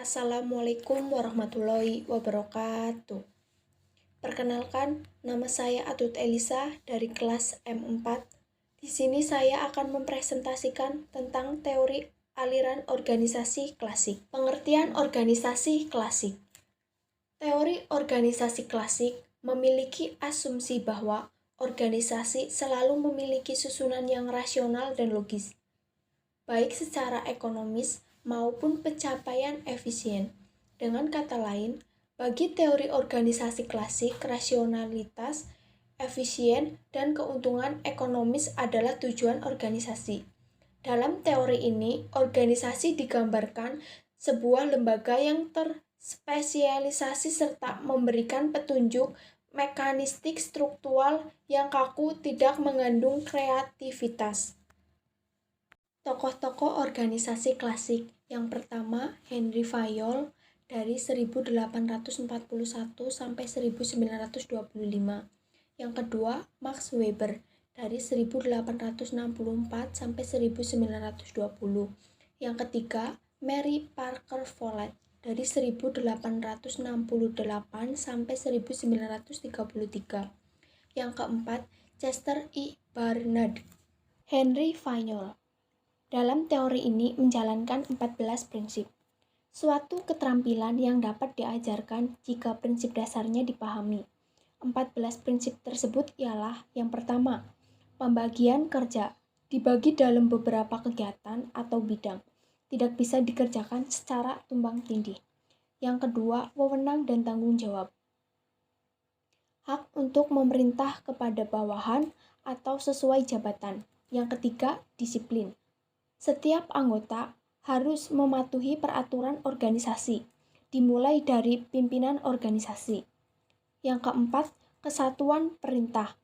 Assalamualaikum warahmatullahi wabarakatuh. Perkenalkan, nama saya Atut Elisa dari kelas M4. Di sini saya akan mempresentasikan tentang teori aliran organisasi klasik. Pengertian organisasi klasik. Teori organisasi klasik memiliki asumsi bahwa organisasi selalu memiliki susunan yang rasional dan logis, baik secara ekonomis maupun pencapaian efisien. Dengan kata lain, bagi teori organisasi klasik, rasionalitas, efisien, dan keuntungan ekonomis adalah tujuan organisasi. Dalam teori ini, organisasi digambarkan sebuah lembaga yang terspesialisasi serta memberikan petunjuk mekanistik struktural yang kaku, tidak mengandung kreativitas. Tokoh-tokoh organisasi klasik. Yang pertama, Henry Fayol dari 1841 sampai 1925. Yang kedua, Max Weber dari 1864 sampai 1920. Yang ketiga, Mary Parker Follett dari 1868 sampai 1933. Yang keempat, Chester E. Barnard. Henry Fayol dalam teori ini menjalankan 14 prinsip. Suatu keterampilan yang dapat diajarkan jika prinsip dasarnya dipahami. 14 prinsip tersebut ialah: yang pertama, pembagian kerja dibagi dalam beberapa kegiatan atau bidang, tidak bisa dikerjakan secara tumpang tindih. Yang kedua, wewenang dan tanggung jawab. Hak untuk memerintah kepada bawahan atau sesuai jabatan. Yang ketiga, disiplin. Setiap anggota harus mematuhi peraturan organisasi, dimulai dari pimpinan organisasi. Yang keempat, kesatuan perintah.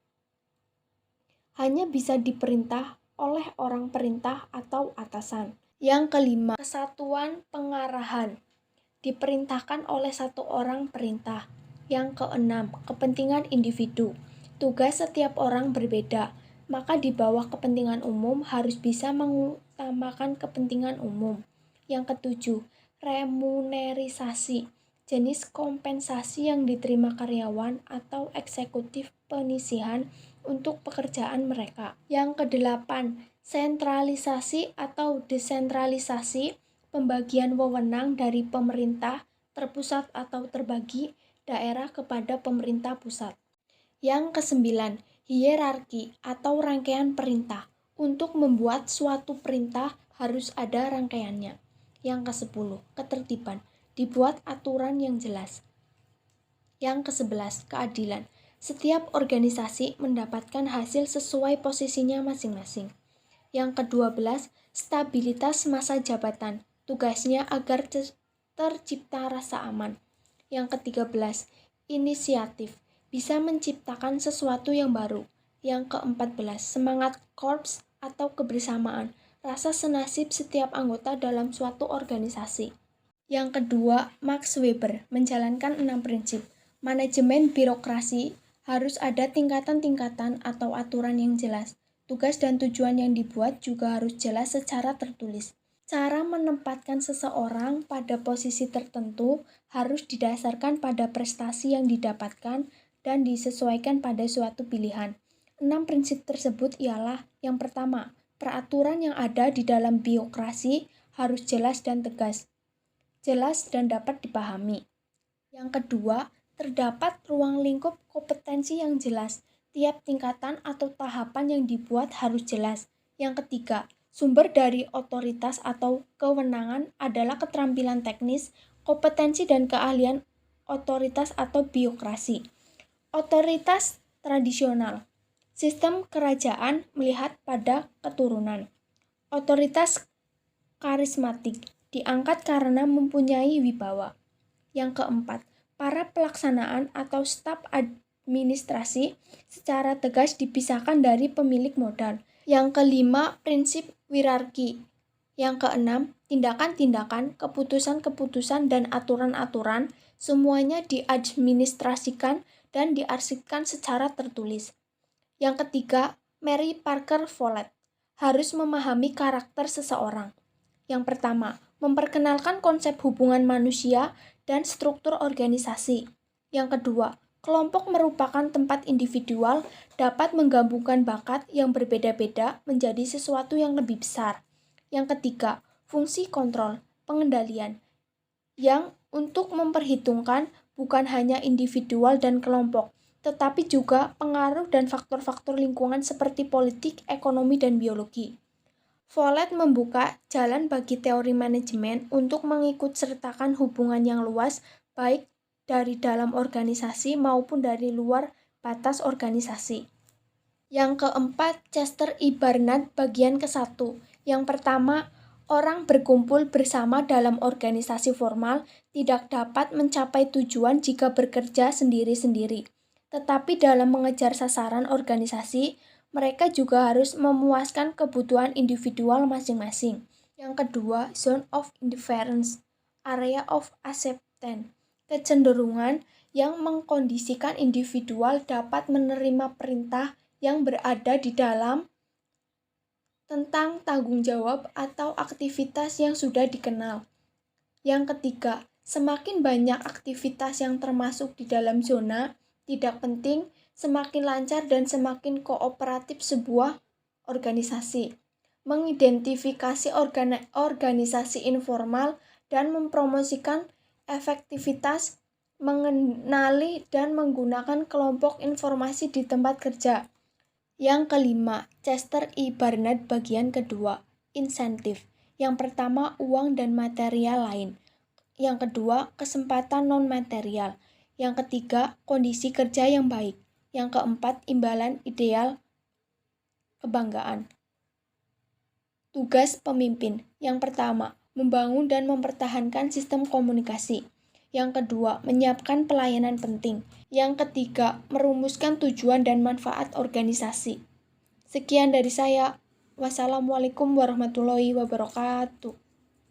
Hanya bisa diperintah oleh orang perintah atau atasan. Yang kelima, kesatuan pengarahan. Diperintahkan oleh satu orang perintah. Yang keenam, kepentingan individu. Tugas setiap orang berbeda, maka di bawah kepentingan umum harus bisa mengutamakan kepentingan umum. Yang ketujuh, remunerisasi. Jenis kompensasi yang diterima karyawan atau eksekutif penyisihan untuk pekerjaan mereka. Yang kedelapan, sentralisasi atau desentralisasi. Pembagian wewenang dari pemerintah terpusat atau terbagi daerah kepada pemerintah pusat. Yang kesembilan, hierarki atau rangkaian perintah. Untuk membuat suatu perintah harus ada rangkaiannya. Yang kesepuluh, ketertiban. Dibuat aturan yang jelas. Yang kesebelas, keadilan. Setiap organisasi mendapatkan hasil sesuai posisinya masing-masing. Yang ke-12, stabilitas masa jabatan. Tugasnya agar tercipta rasa aman. Yang ke-13, inisiatif. Bisa menciptakan sesuatu yang baru. Yang ke-14, semangat korps atau kebersamaan. Rasa senasib setiap anggota dalam suatu organisasi. Yang kedua, Max Weber menjalankan 6 prinsip. Manajemen birokrasi harus ada tingkatan-tingkatan atau aturan yang jelas. Tugas dan tujuan yang dibuat juga harus jelas secara tertulis. Cara menempatkan seseorang pada posisi tertentu harus didasarkan pada prestasi yang didapatkan dan disesuaikan pada suatu pilihan. 6 prinsip tersebut ialah: yang pertama, peraturan yang ada di dalam birokrasi harus jelas dan tegas, jelas dan dapat dipahami. Yang kedua, terdapat ruang lingkup kompetensi yang jelas. Tiap tingkatan atau tahapan yang dibuat harus jelas. Yang ketiga, sumber dari otoritas atau kewenangan adalah keterampilan teknis, kompetensi dan keahlian otoritas atau birokrasi. Otoritas tradisional. Sistem kerajaan melihat pada keturunan. Otoritas karismatik. Diangkat karena mempunyai wibawa. Yang keempat, para pelaksanaan atau staf administrasi secara tegas dipisahkan dari pemilik modal. Yang kelima, prinsip wirarki. Yang keenam, tindakan-tindakan, keputusan-keputusan, dan aturan-aturan semuanya diadministrasikan dan diarsipkan secara tertulis. Yang ketiga, Mary Parker Follett harus memahami karakter seseorang. Yang pertama, memperkenalkan konsep hubungan manusia dan struktur organisasi. Yang kedua, kelompok merupakan tempat individual dapat menggabungkan bakat yang berbeda-beda menjadi sesuatu yang lebih besar. Yang ketiga, fungsi kontrol, pengendalian, yang untuk memperhitungkan bukan hanya individual dan kelompok, tetapi juga pengaruh dan faktor-faktor lingkungan seperti politik, ekonomi, dan biologi. Follett membuka jalan bagi teori manajemen untuk mengikutsertakan hubungan yang luas, baik dari dalam organisasi maupun dari luar batas organisasi. Yang keempat, Chester E. Barnard bagian ke-1. Yang pertama, orang berkumpul bersama dalam organisasi formal tidak dapat mencapai tujuan jika bekerja sendiri-sendiri. Tetapi dalam mengejar sasaran organisasi, mereka juga harus memuaskan kebutuhan individual masing-masing. Yang kedua, zone of indifference, area of acceptance, kecenderungan yang mengkondisikan individual dapat menerima perintah yang berada di dalam tentang tanggung jawab atau aktivitas yang sudah dikenal. Yang ketiga, semakin banyak aktivitas yang termasuk di dalam zona tidak penting, semakin lancar dan semakin kooperatif sebuah organisasi. Mengidentifikasi organisasi informal dan mempromosikan efektivitas, mengenali dan menggunakan kelompok informasi di tempat kerja. Yang kelima, Chester E. Barnard bagian kedua, insentif. Yang pertama, uang dan material lain. Yang kedua, kesempatan non-material. Yang ketiga, kondisi kerja yang baik. Yang keempat, imbalan ideal kebanggaan. Tugas pemimpin. Yang pertama, membangun dan mempertahankan sistem komunikasi. Yang kedua, menyiapkan pelayanan penting. Yang ketiga, merumuskan tujuan dan manfaat organisasi. Sekian dari saya. Wassalamualaikum warahmatullahi wabarakatuh.